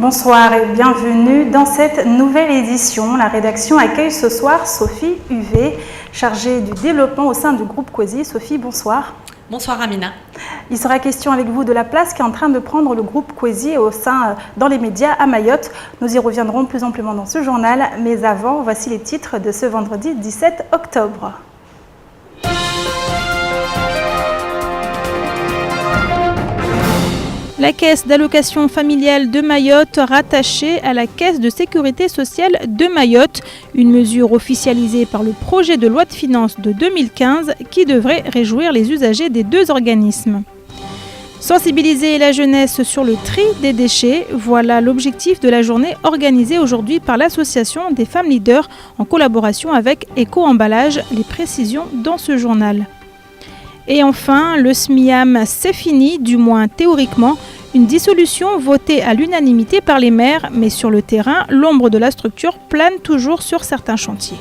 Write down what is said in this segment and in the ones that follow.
Bonsoir et bienvenue dans cette nouvelle édition. La rédaction accueille ce soir Sophie Huvet, chargée du développement au sein du groupe Kwezi. Sophie, bonsoir. Bonsoir Amina. Il sera question avec vous de la place qu'est en train de prendre le groupe Kwezi dans les médias à Mayotte. Nous y reviendrons plus amplement dans ce journal, mais avant, voici les titres de ce vendredi 17 octobre. La caisse d'allocation familiale de Mayotte rattachée à la caisse de sécurité sociale de Mayotte, une mesure officialisée par le projet de loi de finances de 2015 qui devrait réjouir les usagers des deux organismes. Sensibiliser la jeunesse sur le tri des déchets, voilà l'objectif de la journée organisée aujourd'hui par l'association des femmes leaders en collaboration avec Éco-Emballage, les précisions dans ce journal. Et enfin, le SMIAM, c'est fini, du moins théoriquement, une dissolution votée à l'unanimité par les maires, mais sur le terrain, l'ombre de la structure plane toujours sur certains chantiers.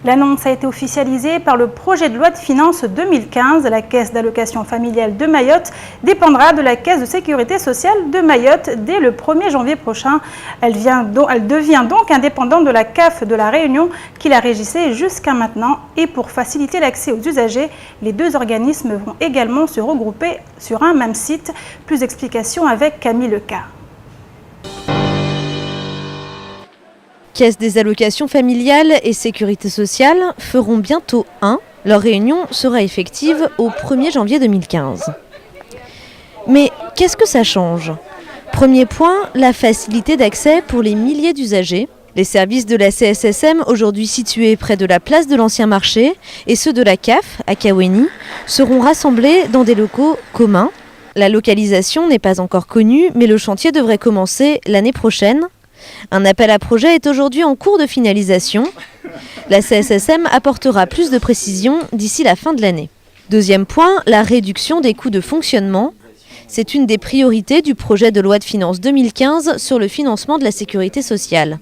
L'annonce a été officialisée par le projet de loi de finances 2015. La caisse d'allocation familiale de Mayotte dépendra de la caisse de sécurité sociale de Mayotte dès le 1er janvier prochain. Elle devient donc indépendante de la CAF de la Réunion qui la régissait jusqu'à maintenant. Et pour faciliter l'accès aux usagers, les deux organismes vont également se regrouper sur un même site. Plus d'explications avec Camille Leca. Caisse des allocations familiales et sécurité sociale feront bientôt un. Leur réunion sera effective au 1er janvier 2015. Mais qu'est-ce que ça change ? Premier point, la facilité d'accès pour les milliers d'usagers. Les services de la CSSM, aujourd'hui situés près de la place de l'Ancien Marché, et ceux de la CAF, à Kaweni, seront rassemblés dans des locaux communs. La localisation n'est pas encore connue, mais le chantier devrait commencer l'année prochaine. Un appel à projet est aujourd'hui en cours de finalisation. La CSSM apportera plus de précisions d'ici la fin de l'année. Deuxième point, la réduction des coûts de fonctionnement. C'est une des priorités du projet de loi de finances 2015 sur le financement de la sécurité sociale.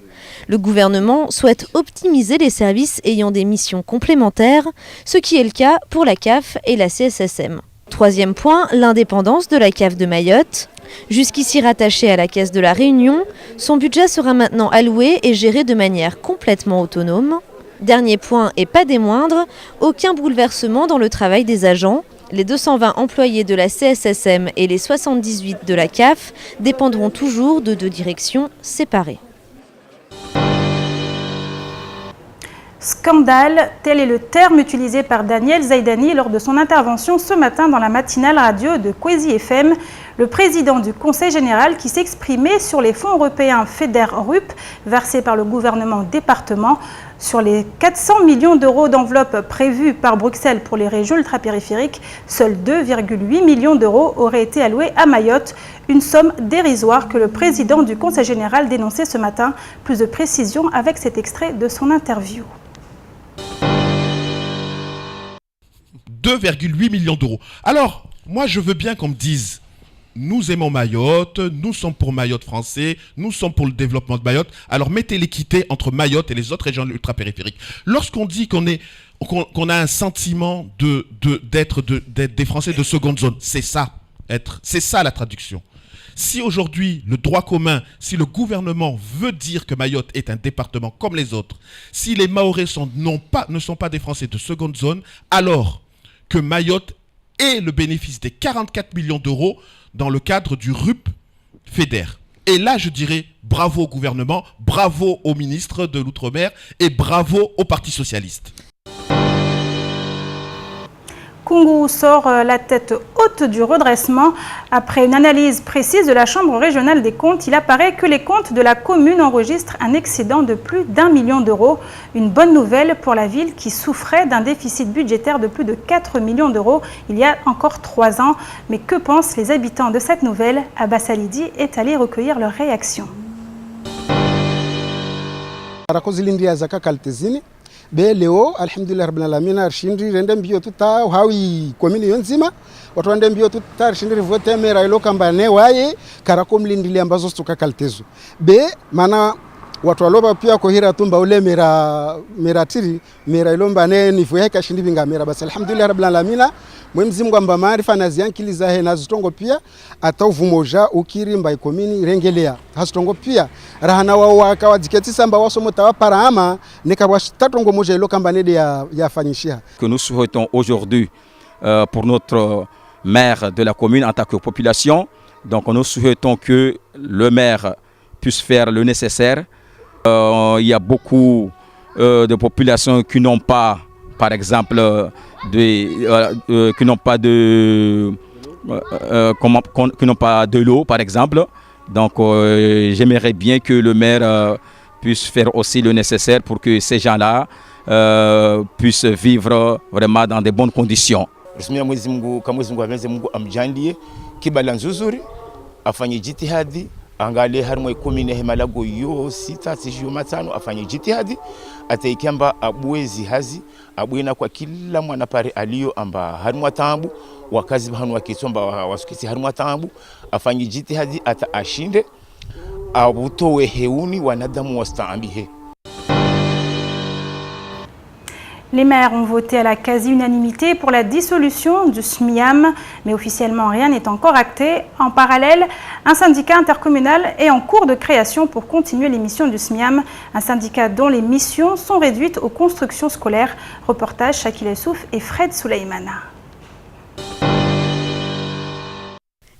Le gouvernement souhaite optimiser les services ayant des missions complémentaires, ce qui est le cas pour la CAF et la CSSM. Troisième point, l'indépendance de la CAF de Mayotte. Jusqu'ici rattachée à la Caisse de la Réunion, son budget sera maintenant alloué et géré de manière complètement autonome. Dernier point et pas des moindres, aucun bouleversement dans le travail des agents. Les 220 employés de la CSSM et les 78 de la CAF dépendront toujours de deux directions séparées. Scandale, tel est le terme utilisé par Daniel Zaidani lors de son intervention ce matin dans la matinale radio de Kwezi FM. Le président du Conseil général qui s'exprimait sur les fonds européens FEDER-RUP versés par le gouvernement département. Sur les 400 millions d'euros d'enveloppe prévus par Bruxelles pour les régions ultrapériphériques, seuls 2,8 millions d'euros auraient été alloués à Mayotte, une somme dérisoire que le président du Conseil général dénonçait ce matin. Plus de précisions avec cet extrait de son interview. 2,8 millions d'euros. Alors, moi je veux bien qu'on me dise, nous aimons Mayotte, nous sommes pour Mayotte français, nous sommes pour le développement de Mayotte, alors mettez l'équité entre Mayotte et les autres régions ultrapériphériques. Lorsqu'on dit qu'on a un sentiment d'être des Français de seconde zone, c'est ça la traduction. Si aujourd'hui, le droit commun, si le gouvernement veut dire que Mayotte est un département comme les autres, si les Mahorais ne sont pas des Français de seconde zone, alors que Mayotte ait le bénéfice des 44 millions d'euros dans le cadre du RUP FEDER. Et là, je dirais bravo au gouvernement, bravo au ministre de l'Outre-mer et bravo au Parti socialiste. Koungou sort la tête haute du redressement. Après une analyse précise de la Chambre régionale des comptes, il apparaît que les comptes de la commune enregistrent un excédent de plus d'1 million d'euros. Une bonne nouvelle pour la ville qui souffrait d'un déficit budgétaire de plus de 4 millions d'euros il y a encore 3 ans. Mais que pensent les habitants de cette nouvelle ? Abbas Alidi est allé recueillir leurs réactions. be leo alhamdulillah rabbil alamin arshindri rende mbio tuta hawi komini yonzima watu wande mbio tuta arshindri vote mera ilo kamba ne waye karakom lindili ambazo stuka kaltezo be mana watu waloba pia kohira tumba ule mera tiri mera ilomba ne nifu yake shindi binga mera basi alhamdulillah rabbil alamin Mwenyezi Mungu amba maarifa na ziankiliza he na zitongo pia ata uvumoja ukirimba ikomini rengelea hasitongo pia rahana wao wakawajiketi samba wasomo tawapara ama nekabwashtatongo moja ilo kamba nede ya fanyishia que nous souhaitons aujourd'hui pour notre maire de la commune en tant que population. Donc nous souhaitons que le maire puisse faire le nécessaire. Il y a beaucoup de populations qui n'ont pas, par exemple, qui n'ont pas de l'eau, par exemple. Donc j'aimerais bien que le maire puisse faire aussi le nécessaire pour que ces gens-là puissent vivre vraiment dans de bonnes conditions. Mwenyezi Mungu kama Mwenyezi Mungu avenze Mungu amjalie kibala nzuri afanye jitihadi angalie harimo ikomine hemalago yo sita sijio matano afanye jitihadi ataikamba abwezi hazi abwina kwa kila mwana pare aliyo amba harimo tambu wakazi bahanu wakitsomba wasukisi harimo tambu afanye jitihadi ata ashinde abutowe heuni wanadamu wastaambihe. Les maires ont voté à la quasi-unanimité pour la dissolution du SMIAM, mais officiellement rien n'est encore acté. En parallèle, un syndicat intercommunal est en cours de création pour continuer les missions du SMIAM, un syndicat dont les missions sont réduites aux constructions scolaires. Reportage Shakil Essouf et Fred Souleymana.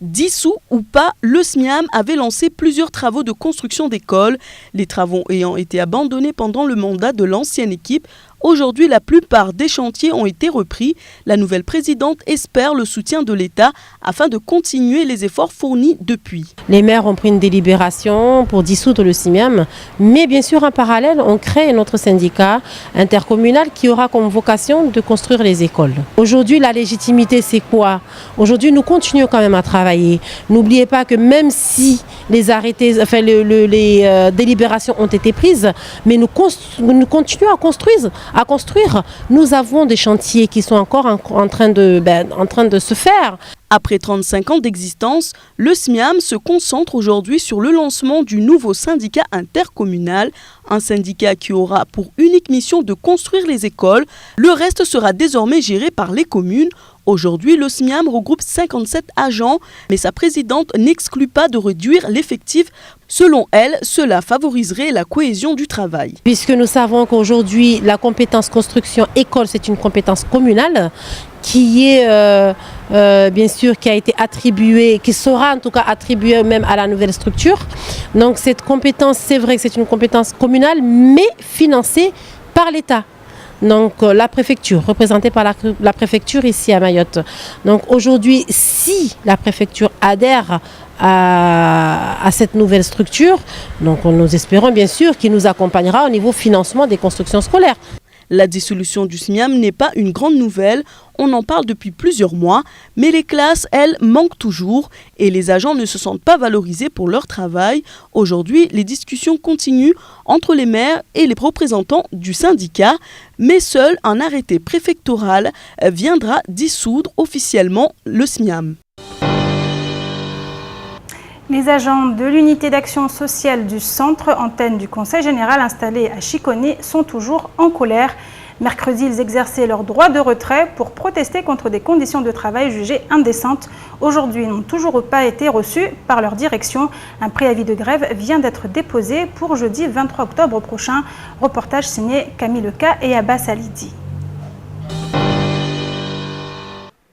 Dissous ou pas, le SMIAM avait lancé plusieurs travaux de construction d'écoles, les travaux ayant été abandonnés pendant le mandat de l'ancienne équipe. Aujourd'hui, la plupart des chantiers ont été repris. La nouvelle présidente espère le soutien de l'État afin de continuer les efforts fournis depuis. Les maires ont pris une délibération pour dissoudre le SMIAM, mais bien sûr en parallèle, on crée notre syndicat intercommunal qui aura comme vocation de construire les écoles. Aujourd'hui, la légitimité, c'est quoi? Aujourd'hui, nous continuons quand même à travailler. N'oubliez pas que même si les arrêtés, enfin les délibérations ont été prises, mais nous continuons à construire. Nous avons des chantiers qui sont encore en train de se faire. Après 35 ans d'existence, le SMIAM se concentre aujourd'hui sur le lancement du nouveau syndicat intercommunal, un syndicat qui aura pour unique mission de construire les écoles. Le reste sera désormais géré par les communes. Aujourd'hui, le SMIAM regroupe 57 agents, mais sa présidente n'exclut pas de réduire l'effectif. Selon elle, cela favoriserait la cohésion du travail. Puisque nous savons qu'aujourd'hui, la compétence construction école, c'est une compétence communale qui est bien sûr qui a été attribuée, qui sera en tout cas attribuée même à la nouvelle structure. Donc cette compétence, c'est vrai que c'est une compétence communale, mais financée par l'État. Donc la préfecture, représentée par la préfecture ici à Mayotte. Donc aujourd'hui, si la préfecture adhère à cette nouvelle structure, donc nous espérons bien sûr qu'il nous accompagnera au niveau financement des constructions scolaires. La dissolution du SMIAM n'est pas une grande nouvelle, on en parle depuis plusieurs mois, mais les classes, elles, manquent toujours et les agents ne se sentent pas valorisés pour leur travail. Aujourd'hui, les discussions continuent entre les maires et les représentants du syndicat, mais seul un arrêté préfectoral viendra dissoudre officiellement le SMIAM. Les agents de l'unité d'action sociale du centre, antenne du Conseil général installé à Chiconi, sont toujours en colère. Mercredi, ils exerçaient leur droit de retrait pour protester contre des conditions de travail jugées indécentes. Aujourd'hui, ils n'ont toujours pas été reçus par leur direction. Un préavis de grève vient d'être déposé pour jeudi 23 octobre prochain. Reportage signé Camille Leca et Abbas Alidi.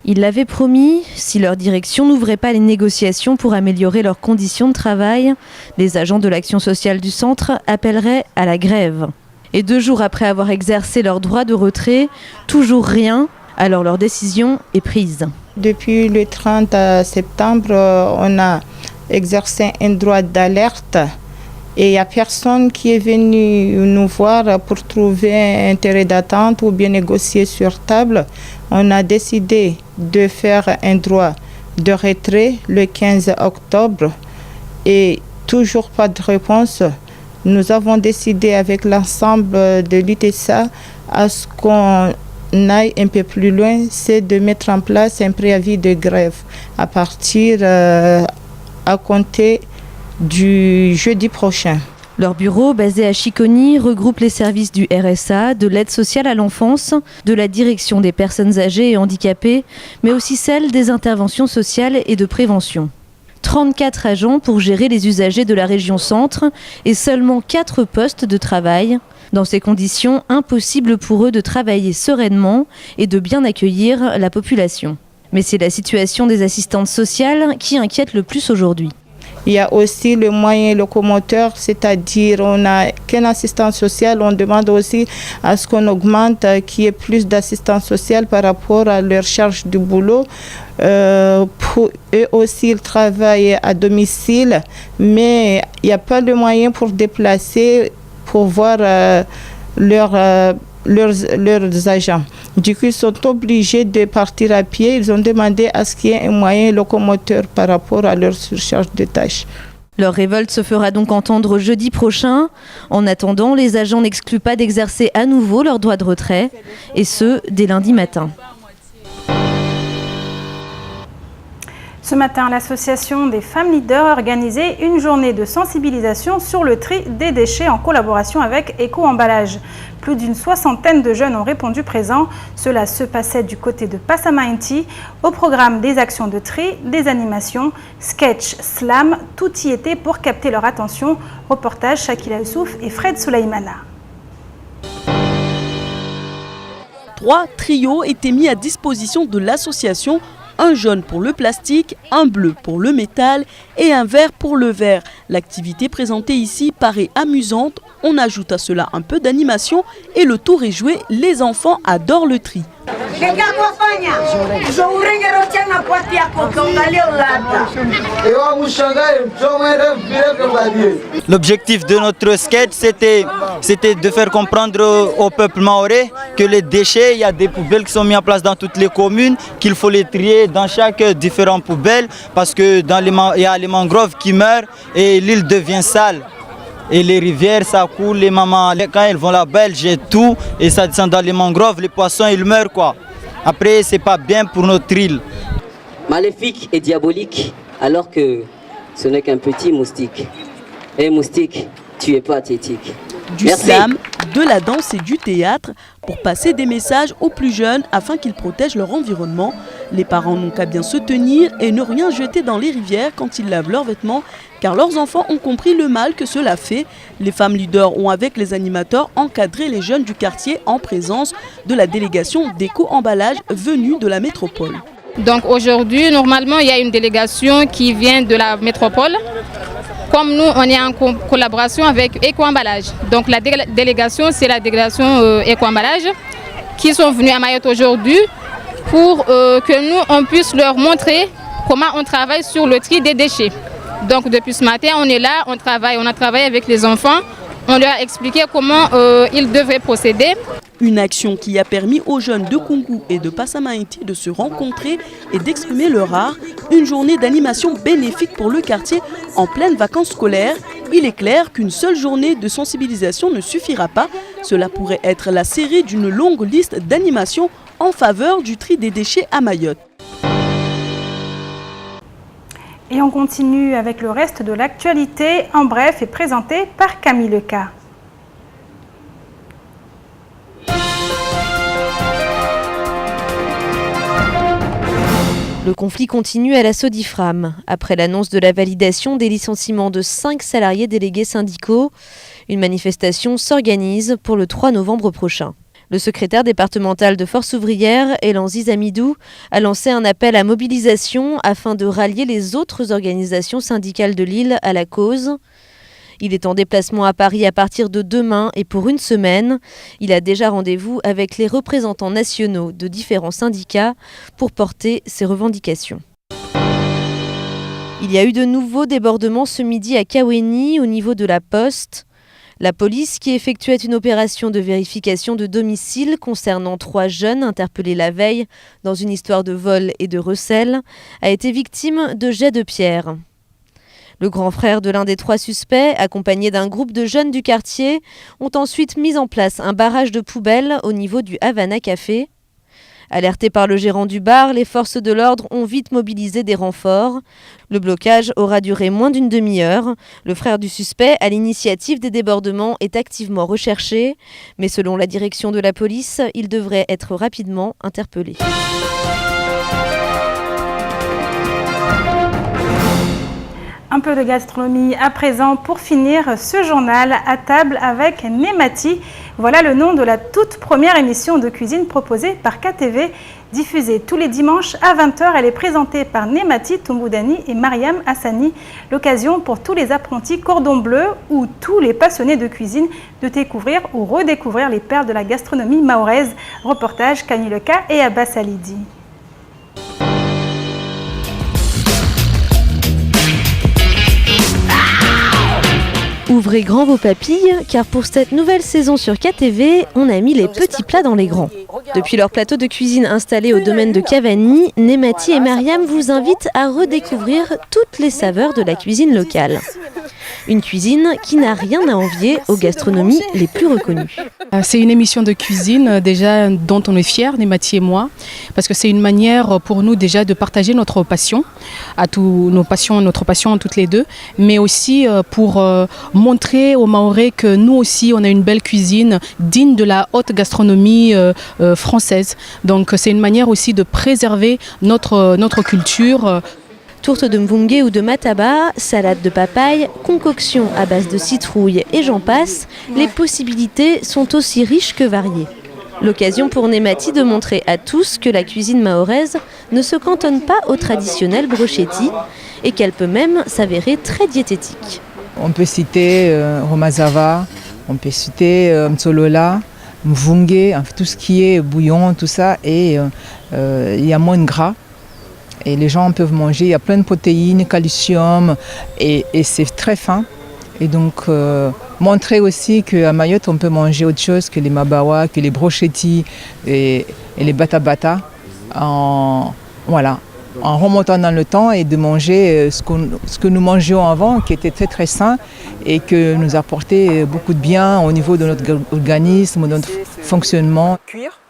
Ils l'avaient promis, si leur direction n'ouvrait pas les négociations pour améliorer leurs conditions de travail, les agents de l'action sociale du centre appelleraient à la grève. Et 2 jours après avoir exercé leur droit de retrait, toujours rien, alors leur décision est prise. Depuis le 30 septembre, on a exercé un droit d'alerte et il n'y a personne qui est venu nous voir pour trouver un intérêt d'attente ou bien négocier sur table. On a décidé de faire un droit de retrait le 15 octobre et toujours pas de réponse. Nous avons décidé avec l'ensemble de l'UTSA à ce qu'on aille un peu plus loin, c'est de mettre en place un préavis de grève à partir à compter du jeudi prochain. Leur bureau, basé à Chiconi, regroupe les services du RSA, de l'aide sociale à l'enfance, de la direction des personnes âgées et handicapées, mais aussi celle des interventions sociales et de prévention. 34 agents pour gérer les usagers de la région centre et seulement 4 postes de travail. Dans ces conditions, impossible pour eux de travailler sereinement et de bien accueillir la population. Mais c'est la situation des assistantes sociales qui inquiète le plus aujourd'hui. Il y a aussi le moyen locomoteur, c'est-à-dire on n'a qu'un assistant social, on demande aussi à ce qu'on augmente, qu'il y ait plus d'assistants sociaux par rapport à leur charge de boulot. Pour eux aussi, ils travaillent à domicile, mais il n'y a pas de moyen pour déplacer, pour voir leurs agents. Du coup, ils sont obligés de partir à pied. Ils ont demandé à ce qu'il y ait un moyen locomoteur par rapport à leur surcharge de tâches. Leur révolte se fera donc entendre jeudi prochain. En attendant, les agents n'excluent pas d'exercer à nouveau leur droit de retrait, et ce, dès lundi matin. Ce matin, l'association des femmes leaders a organisé une journée de sensibilisation sur le tri des déchets en collaboration avec Eco-Emballage. Plus d'une 60aine de jeunes ont répondu présents. Cela se passait du côté de Passamainti. Au programme des actions de tri, des animations, sketch, slam, tout y était pour capter leur attention. Reportage Shakila Youssouf et Fred Soulaïmana. 3 trios étaient mis à disposition de l'association. Un jaune pour le plastique, un bleu pour le métal et un vert pour le verre. L'activité présentée ici paraît amusante. On ajoute à cela un peu d'animation et le tour est joué. Les enfants adorent le tri. L'objectif de notre sketch, c'était de faire comprendre au peuple mahorais que les déchets, il y a des poubelles qui sont mises en place dans toutes les communes, qu'il faut les trier dans chaque différente poubelle parce que il y a les mangroves qui meurent et l'île devient sale. Et les rivières, ça coule, les mamans, quand elles vont là-bas, elles jettent tout et ça descend dans les mangroves, les poissons, ils meurent quoi. Après, c'est pas bien pour notre île. Maléfique et diabolique, alors que ce n'est qu'un petit moustique. Et moustique, tu es pathétique. Du slam, de la danse et du théâtre pour passer des messages aux plus jeunes afin qu'ils protègent leur environnement. Les parents n'ont qu'à bien se tenir et ne rien jeter dans les rivières quand ils lavent leurs vêtements car leurs enfants ont compris le mal que cela fait. Les femmes leaders ont avec les animateurs encadré les jeunes du quartier en présence de la délégation d'Eco-Emballage venue de la métropole. Donc aujourd'hui, normalement, il y a une délégation qui vient de la métropole. Comme nous, on est en collaboration avec Eco-Emballage. Donc la délégation, c'est la délégation Eco-Emballage qui sont venus à Mayotte aujourd'hui pour que nous, on puisse leur montrer comment on travaille sur le tri des déchets. Donc depuis ce matin, on est là, on a travaillé avec les enfants, on leur a expliqué comment ils devraient procéder. Une action qui a permis aux jeunes de Koungou et de Passamainti de se rencontrer et d'exprimer leur art. Une journée d'animation bénéfique pour le quartier en pleine vacances scolaires. Il est clair qu'une seule journée de sensibilisation ne suffira pas. Cela pourrait être la série d'une longue liste d'animations en faveur du tri des déchets à Mayotte. Et on continue avec le reste de l'actualité. En bref, est présenté par Camille Leca. Le conflit continue à la Sodifram. Après l'annonce de la validation des licenciements de 5 salariés délégués syndicaux, une manifestation s'organise pour le 3 novembre prochain. Le secrétaire départemental de Force ouvrière, Elan Zizamidou, a lancé un appel à mobilisation afin de rallier les autres organisations syndicales de l'île à la cause. Il est en déplacement à Paris à partir de demain et pour une semaine. Il a déjà rendez-vous avec les représentants nationaux de différents syndicats pour porter ses revendications. Il y a eu de nouveaux débordements ce midi à Kaweni au niveau de la Poste. La police, qui effectuait une opération de vérification de domicile concernant 3 jeunes interpellés la veille dans une histoire de vol et de recel, a été victime de jets de pierre. Le grand frère de l'un des 3 suspects, accompagné d'un groupe de jeunes du quartier, ont ensuite mis en place un barrage de poubelles au niveau du Havana Café. Alertés par le gérant du bar, les forces de l'ordre ont vite mobilisé des renforts. Le blocage aura duré moins d'une demi-heure. Le frère du suspect, à l'initiative des débordements, est activement recherché. Mais selon la direction de la police, il devrait être rapidement interpellé. Un peu de gastronomie à présent pour finir ce journal à table avec Nemati. Voilà le nom de la toute première émission de cuisine proposée par KTV. Diffusée tous les dimanches à 20h, elle est présentée par Nemati Toumoudani et Mariam Hassani. L'occasion pour tous les apprentis cordon bleu ou tous les passionnés de cuisine de découvrir ou redécouvrir les perles de la gastronomie mahoraise. Reportage Kani Leka et Abbas Alidi. Ouvrez grand vos papilles, car pour cette nouvelle saison sur KTV, on a mis les petits plats dans les grands. Depuis leur plateau de cuisine installé au domaine de Cavani, Nemati et Mariam vous invitent à redécouvrir toutes les saveurs de la cuisine locale. Une cuisine qui n'a rien à envier aux gastronomies les plus reconnues. C'est une émission de cuisine déjà dont on est fiers, Nemati et moi, parce que c'est une manière pour nous déjà de partager notre passion, notre passion toutes les deux, mais aussi pour montrer aux Mahorais que nous aussi on a une belle cuisine digne de la haute gastronomie française. Donc c'est une manière aussi de préserver notre culture. Tourte de mvungue ou de mataba, salade de papaye, concoction à base de citrouille et j'en passe, les possibilités sont aussi riches que variées. L'occasion pour Nemati de montrer à tous que la cuisine mahoraise ne se cantonne pas au traditionnel brochetti et qu'elle peut même s'avérer très diététique. On peut citer Romazava, on peut citer Mtsolola, Mvungue, tout ce qui est bouillon, tout ça, et il y a moins de gras. Et les gens peuvent manger, il y a plein de protéines, calcium, et c'est très fin. Et donc, montrer aussi qu'à Mayotte, on peut manger autre chose que les mabawa, que les brochetti et les bata-bata, en remontant dans le temps et de manger ce que nous mangions avant, qui était très très sain et que nous apportait beaucoup de bien au niveau de notre organisme, de notre fonctionnement.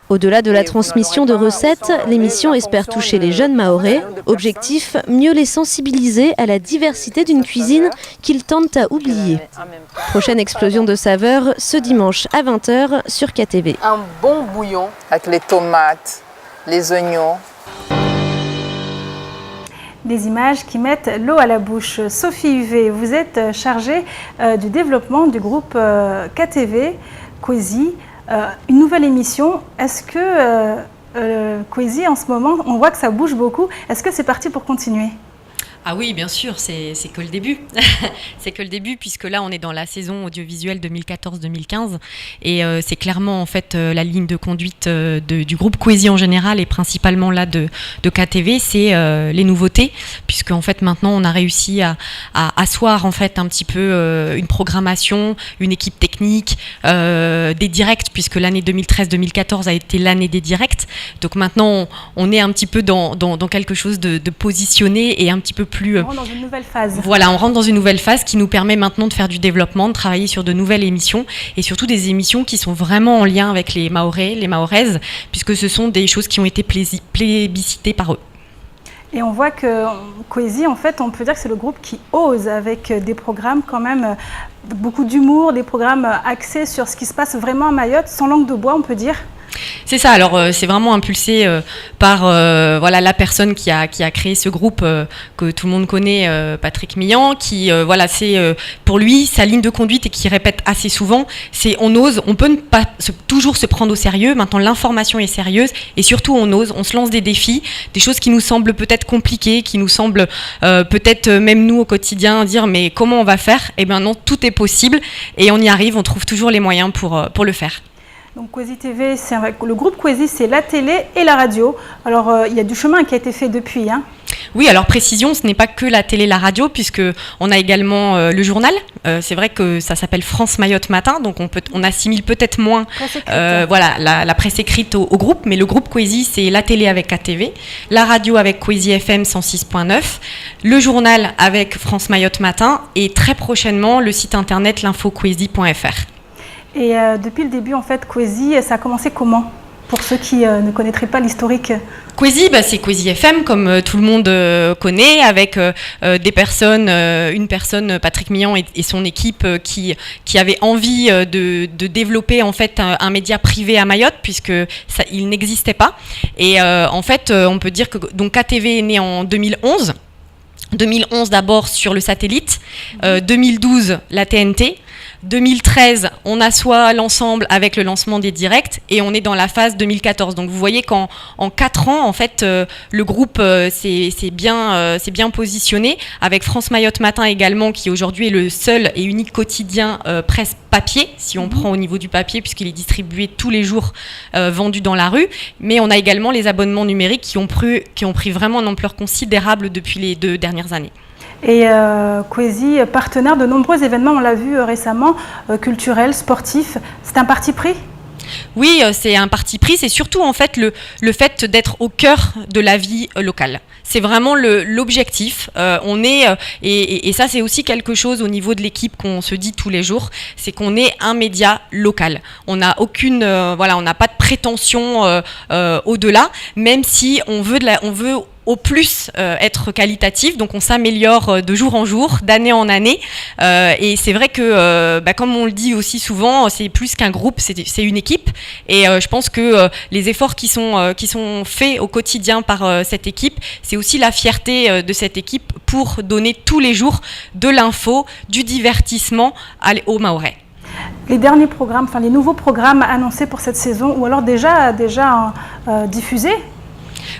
Au-delà de la transmission de recettes, l'émission espère toucher les jeunes Mahorais. Objectif, mieux les sensibiliser à la diversité d'une cuisine qu'ils tentent à oublier. Prochaine explosion de saveurs ce dimanche à 20h sur KTV. Un bon bouillon avec les tomates, les oignons. Des images qui mettent l'eau à la bouche. Sophie Huvet, vous êtes chargée du développement du groupe KTV, Kwezi. Une nouvelle émission, est-ce que Kwezi en ce moment, on voit que ça bouge beaucoup, est-ce que c'est parti pour continuer ? Ah oui, bien sûr, c'est que le début. C'est que le début, puisque là, on est dans la saison audiovisuelle 2014-2015. Et c'est clairement, en fait, la ligne de conduite du groupe Kwezi en général, et principalement là de KTV, c'est les nouveautés, puisque en fait, maintenant, on a réussi à asseoir, en fait, un petit peu une programmation, une équipe technique, des directs, puisque l'année 2013-2014 a été l'année des directs. Donc maintenant, on est un petit peu dans quelque chose de positionné et un petit peu plus... On rentre dans une nouvelle phase. Voilà, on rentre dans une nouvelle phase qui nous permet maintenant de faire du développement, de travailler sur de nouvelles émissions et surtout des émissions qui sont vraiment en lien avec les Mahorais, les Mahoraises, puisque ce sont des choses qui ont été plébiscitées par eux. Et on voit que Kwezi, en fait, on peut dire que c'est le groupe qui ose avec des programmes quand même, beaucoup d'humour, des programmes axés sur ce qui se passe vraiment à Mayotte, sans langue de bois, on peut dire. C'est ça, alors c'est vraiment impulsé par la personne qui a créé ce groupe que tout le monde connaît, Patrick Millan, qui c'est pour lui sa ligne de conduite et qui répète assez souvent, c'est on ose, on peut ne pas toujours se prendre au sérieux, maintenant l'information est sérieuse et surtout on ose, on se lance des défis, des choses qui nous semblent peut-être compliquées, qui nous semblent peut-être même nous au quotidien dire mais comment on va faire ? Eh bien non, tout est possible et on y arrive, on trouve toujours les moyens pour le faire. Donc Kwezi TV, le groupe Kwezi, c'est la télé et la radio. Alors il y a du chemin qui a été fait depuis. Hein. Oui, alors précision, ce n'est pas que la télé, la radio, puisque on a également le journal. C'est vrai que ça s'appelle France Mayotte Matin, donc on assimile peut-être moins la presse écrite au groupe, mais le groupe Kwezi, c'est la télé avec KTV, la radio avec Kwezi FM 106.9, le journal avec France Mayotte Matin et très prochainement le site internet l'infokwezi.fr. Et depuis le début, en fait, Kwezi, ça a commencé comment ? pour ceux qui ne connaîtraient pas l'historique. Kwezi, c'est Kwezi FM, comme tout le monde connaît, avec des personnes, une personne, Patrick Mian et son équipe, qui avait envie de développer en fait un média privé à Mayotte, puisque il n'existait pas. Et en fait, on peut dire que donc KTV est né en 2011. 2011 d'abord sur le satellite, 2012 la TNT. 2013, on assoit l'ensemble avec le lancement des directs et on est dans la phase 2014. Donc vous voyez qu'en 4 ans, en fait, le groupe s'est bien positionné, avec France Mayotte Matin également, qui aujourd'hui est le seul et unique quotidien presse papier, si on prend au niveau du papier, puisqu'il est distribué tous les jours, vendu dans la rue. Mais on a également les abonnements numériques qui ont pris vraiment une ampleur considérable depuis les 2 dernières années. Et Kwezi, partenaire de nombreux événements, on l'a vu récemment, culturels, sportifs. C'est un parti pris ? Oui, c'est un parti pris. C'est surtout en fait le fait d'être au cœur de la vie locale. C'est vraiment l'objectif. On est et ça c'est aussi quelque chose au niveau de l'équipe qu'on se dit tous les jours, c'est qu'on est un média local. On n'a aucune on n'a pas de prétention au-delà, même si on veut au plus être qualitatif, donc on s'améliore de jour en jour, d'année en année, et c'est vrai que comme on le dit aussi souvent, c'est plus qu'un groupe, c'est une équipe, et je pense que les efforts qui sont faits au quotidien par cette équipe, c'est aussi la fierté de cette équipe pour donner tous les jours de l'info, du divertissement aux Mahorais. Les derniers programmes, enfin les nouveaux programmes annoncés pour cette saison, ou alors déjà diffusés?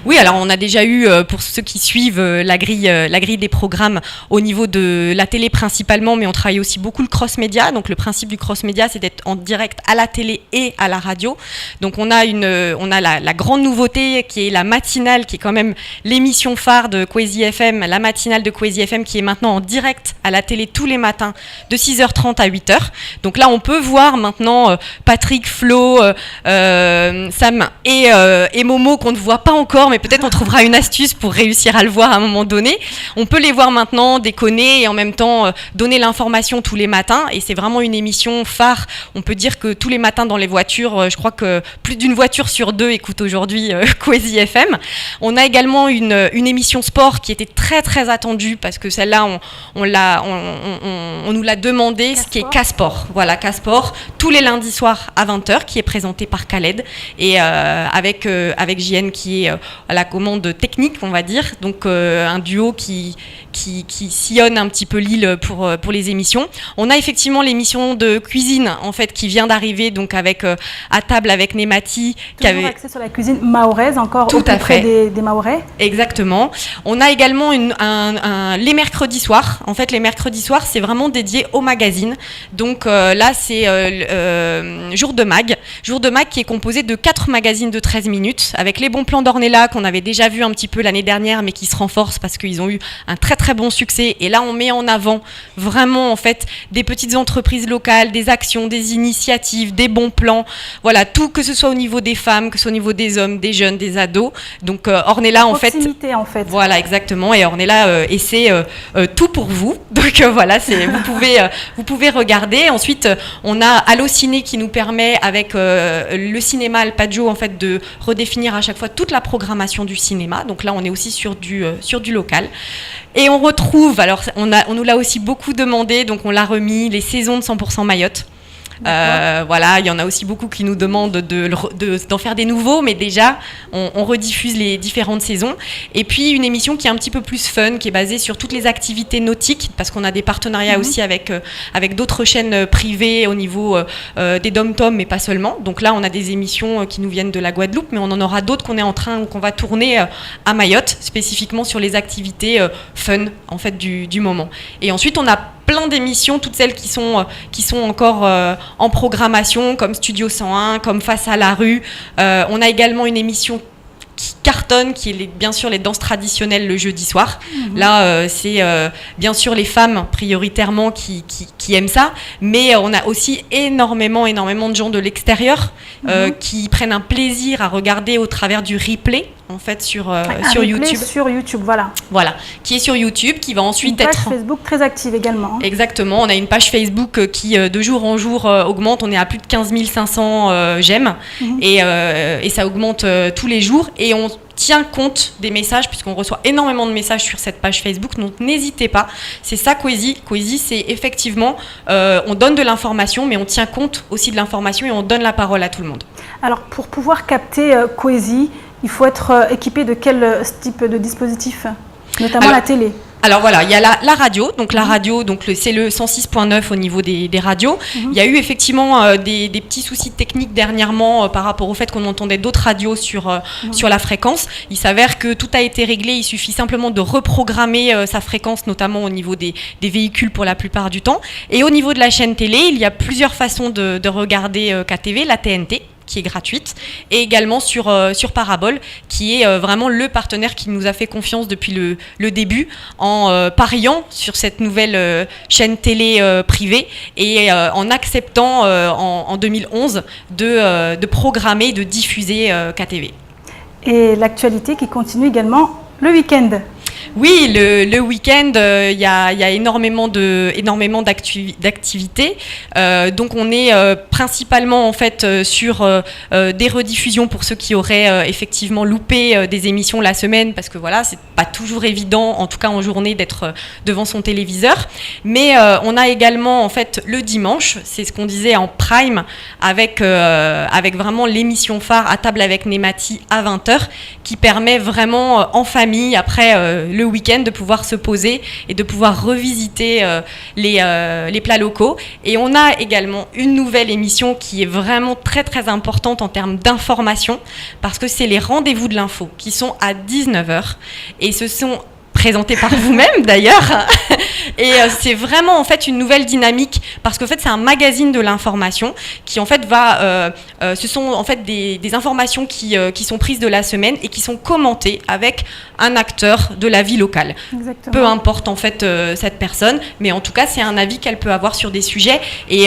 Oui, alors on a déjà eu, pour ceux qui suivent la grille des programmes au niveau de la télé principalement, mais on travaille aussi beaucoup le cross-média. Donc le principe du cross-média, c'est d'être en direct à la télé et à la radio. Donc on a la grande nouveauté qui est la matinale, qui est quand même l'émission phare de Kwezi FM, la matinale de Kwezi FM, qui est maintenant en direct à la télé tous les matins de 6h30 à 8h. Donc là, on peut voir maintenant Patrick, Flo, Sam et Momo qu'on ne voit pas encore, mais peut-être on trouvera une astuce pour réussir à le voir à un moment donné. On peut les voir maintenant déconner et en même temps donner l'information tous les matins, et c'est vraiment une émission phare. On peut dire que tous les matins dans les voitures, je crois que plus d'une voiture sur 2 écoute aujourd'hui Kwezi FM. On a également une émission sport qui était très très attendue, parce que celle-là on nous l'a demandé, ce qui est K-Sport. Voilà, K-Sport, tous les lundis soirs à 20h, qui est présenté par Khaled, et avec JN qui est à la commande technique, on va dire, donc un duo qui sillonne un petit peu l'île pour les émissions. On a effectivement l'émission de cuisine en fait qui vient d'arriver, donc avec à table avec Nemati, qui avait axé sur la cuisine mahoraise, encore tout à fait des Mahorais. Exactement. On a également les mercredis soirs. En fait, les mercredis soirs, c'est vraiment dédié au magazine. Donc là, c'est Jour de Mag qui est composé de 4 magazines de 13 minutes, avec les bons plans d'Ornella qu'on avait déjà vu un petit peu l'année dernière, mais qui se renforcent parce qu'ils ont eu un très très bon succès. Et là, on met en avant vraiment en fait des petites entreprises locales, des actions, des initiatives, des bons plans. Voilà, tout, que ce soit au niveau des femmes, que ce soit au niveau des hommes, des jeunes, des ados. Donc Ornella en fait. Voilà, exactement. Et Ornella essaie tout pour vous. Donc voilà, vous pouvez regarder. Ensuite, on a Allociné qui nous permet avec le cinéma Alpaggio en fait de redéfinir à chaque fois toute la programmation du cinéma. Donc là, on est aussi sur du local. Et on retrouve, alors on nous l'a aussi beaucoup demandé, donc on l'a remis, les saisons de 100% Mayotte. Voilà, il y en a aussi beaucoup qui nous demandent d'en faire des nouveaux, mais déjà on rediffuse les différentes saisons. Et puis une émission qui est un petit peu plus fun, qui est basée sur toutes les activités nautiques, parce qu'on a des partenariats aussi avec d'autres chaînes privées au niveau des dom-tom, mais pas seulement. Donc là on a des émissions qui nous viennent de la Guadeloupe, mais on en aura d'autres qu'on va tourner à Mayotte, spécifiquement sur les activités fun en fait du moment. Et ensuite on a plein d'émissions, toutes celles qui sont encore en programmation, comme Studio 101, comme Face à la rue. On a également une émission qui cartonne, qui est bien sûr les danses traditionnelles le jeudi soir. Là, c'est bien sûr les femmes prioritairement qui aiment ça, mais on a aussi énormément de gens de l'extérieur qui prennent un plaisir à regarder au travers du replay. en fait sur replay YouTube. Sur YouTube, voilà. Voilà, qui est sur YouTube, qui va ensuite être... Une page Facebook très active également. Exactement, on a une page Facebook qui de jour en jour augmente, on est à plus de 15 500 j'aime et ça augmente tous les jours et on tient compte des messages puisqu'on reçoit énormément de messages sur cette page Facebook, donc n'hésitez pas, c'est ça Coesie. Coesie, c'est effectivement, on donne de l'information mais on tient compte aussi de l'information et on donne la parole à tout le monde. Alors pour pouvoir capter Coesie, il faut être équipé de quel type de dispositif, notamment la télé? Alors voilà, il y a la radio, donc la radio, c'est le 106.9 au niveau des radios. Il y a eu effectivement des petits soucis techniques dernièrement par rapport au fait qu'on entendait d'autres radios sur la fréquence. Il s'avère que tout a été réglé, il suffit simplement de reprogrammer sa fréquence, notamment au niveau des véhicules pour la plupart du temps. Et au niveau de la chaîne télé, il y a plusieurs façons de regarder KTV, la TNT, qui est gratuite, et également sur Parabole, qui est vraiment le partenaire qui nous a fait confiance depuis le début, en pariant sur cette nouvelle chaîne télé privée, et en acceptant en 2011 de programmer, de diffuser KTV. Et l'actualité qui continue également le week-end. Oui, le week-end, il y a énormément d'activités. Donc on est principalement en fait sur des rediffusions pour ceux qui auraient effectivement loupé des émissions la semaine, parce que voilà, c'est pas toujours évident, en tout cas en journée, d'être devant son téléviseur. Mais on a également en fait le dimanche, c'est ce qu'on disait en prime, avec vraiment l'émission phare À table avec Nemati à 20h, qui permet vraiment en famille, après le week-end, de pouvoir se poser et de pouvoir revisiter les plats locaux. Et on a également une nouvelle émission qui est vraiment très très importante en termes d'information, parce que c'est les rendez-vous de l'info qui sont à 19h et ce sont présenté par vous-même d'ailleurs, et c'est vraiment en fait une nouvelle dynamique, parce qu'en fait c'est un magazine de l'information qui en fait ce sont en fait des informations qui sont prises de la semaine et qui sont commentées avec un acteur de la vie locale. Exactement. Peu importe en fait cette personne, mais en tout cas c'est un avis qu'elle peut avoir sur des sujets, et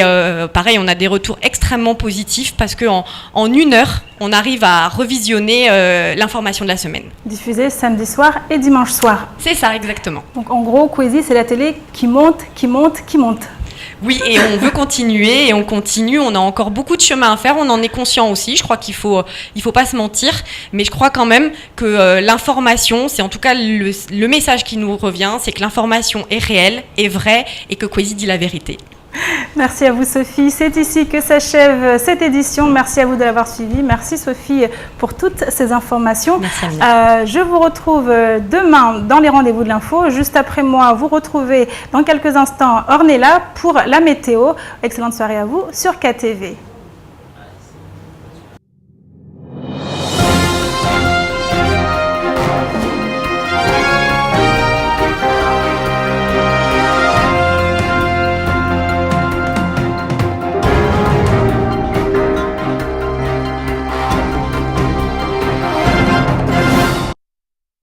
pareil, on a des retours extrêmement positifs parce qu'en une heure on arrive à revisionner l'information de la semaine. Diffusée samedi soir et dimanche soir. C'est ça, exactement. Donc en gros, Coesie, c'est la télé qui monte, qui monte, qui monte. Oui, et on veut continuer, et on continue. On a encore beaucoup de chemin à faire, on en est conscient aussi. Je crois qu'il faut pas se mentir, mais je crois quand même que l'information, c'est en tout cas le message qui nous revient, c'est que l'information est réelle, est vraie, et que Coesie dit la vérité. Merci à vous Sophie, c'est ici que s'achève cette édition, merci à vous de l'avoir suivi, merci Sophie pour toutes ces informations. Merci. Je vous retrouve demain dans les rendez-vous de l'info, juste après moi vous retrouvez dans quelques instants Ornella pour la météo. Excellente soirée à vous sur KTV.